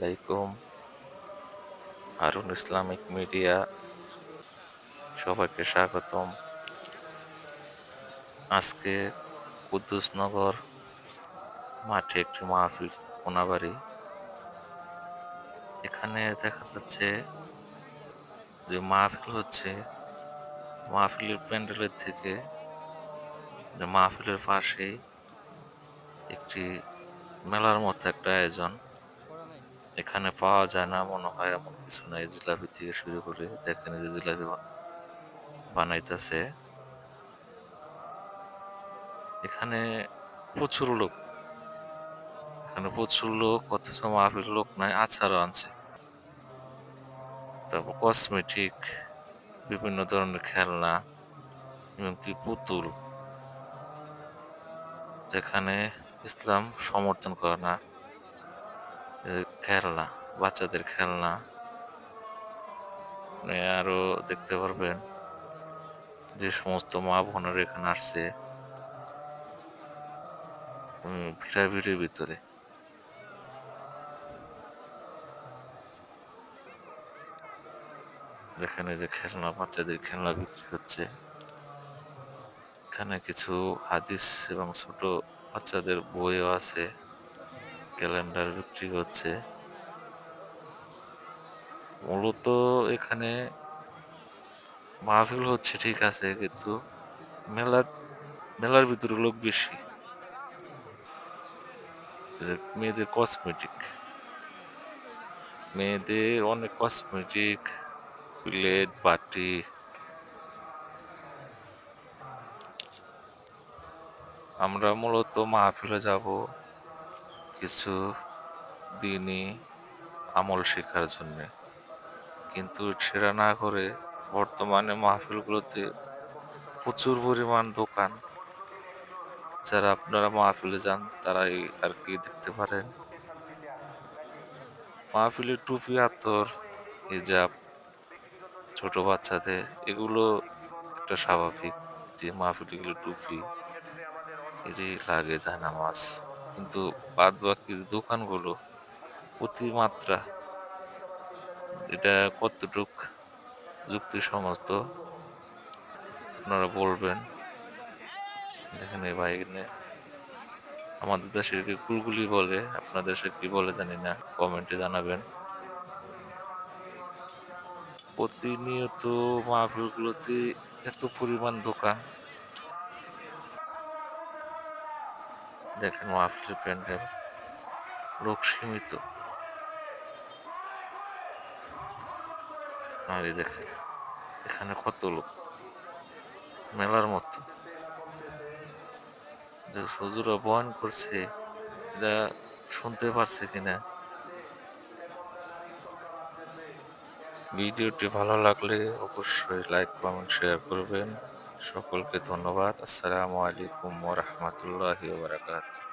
আলাইকুম। Harun Islamic media, সবাইকে স্বাগতম। আজকে কুদ্দুসনগর মাঠে একটি মাহফিল, কোনাবাড়ি। এখানে দেখা যাচ্ছে যে মাহফিল হচ্ছে, মাহফিলের প্যান্ডেলের থেকে যে মাহফিলের পাশেই একটি মেলার মতো একটা আয়োজন। এখানে পাওয়া যায় না মনে হয় এমন কিছু নাই, জিলাপি থেকে শুরু করে দেখেন এই যে জিলাপি বানাইতেছে। এখানে প্রচুর লোক, অথচ মাহফিল লোক নাই, আচারও আনছে। তারপর কসমেটিক, বিভিন্ন ধরনের খেলনা, এমনকি পুতুল, যেখানে ইসলাম সমর্থন করে না। এই যে খেলনা, বাচ্চাদের খেলনা, আরো দেখতে পারবেন যে সমস্ত মা বোনেরা এখানে আসছে ভিড়াভিড়ির ভিতরে। যেখানে যে খেলনা, বাচ্চাদের খেলনা বিক্রি হচ্ছে। এখানে কিছু হাদিস এবং ছোট বাচ্চাদের বইও আছে, ক্যালেন্ডার বিক্রি হচ্ছে। মূলত এখানে মাহফিল হচ্ছে ঠিক আছে, কিন্তু মেলার মেলার ভিতরে লোক বেশি। এই যে মেয়েদের অনেক কসমেটিক, প্লেট, বাটি। আমরা মূলত মাহফিলে যাব কিছু দিনই আমল শেখার জন্য, কিন্তু সেটা না করে বর্তমানে মাহফিলগুলোতে প্রচুর পরিমাণ দোকান। যারা আপনারা মাহফিলে যান তারাই আর কি দেখতে পারেন। মাহফিলের টুপি, আতর, হিজাব, ছোট বাচ্চাদের এগুলো একটা স্বাভাবিক, যে মাহফিলে এগুলো টুপি এটি লাগে, জায়নামাজ। কিন্তু বাদ বাকি যে দোকানগুলো অতিমাত্রা, এটা কতটুক যুক্তিসঙ্গত আপনারা বলবেন। দেখেন এই ভাই আমাদের দেশে কুলগুলি বলে, আপনাদের দেশে কি বলে জানি না, কমেন্টে জানাবেন। প্রতিনিয়ত মাহফিলগুলোতে এত পরিমাণ দোকান। দেখেন মাহফিলের প্যান্ডেল, লোক সীমিত। আর এই দেখেন এখানে কত লোক, মেলার মতো। যে হুজুরা বয়ান করছে, এটা শুনতে পারছে কিনা। ভিডিওটি ভালো লাগলে অবশ্যই লাইক, কমেন্ট, শেয়ার করবেন। সকলকে ধন্যবাদ। আসসালামু আলাইকুম ওয়া রাহমাতুল্লাহি ওয়া বারাকাতুহু।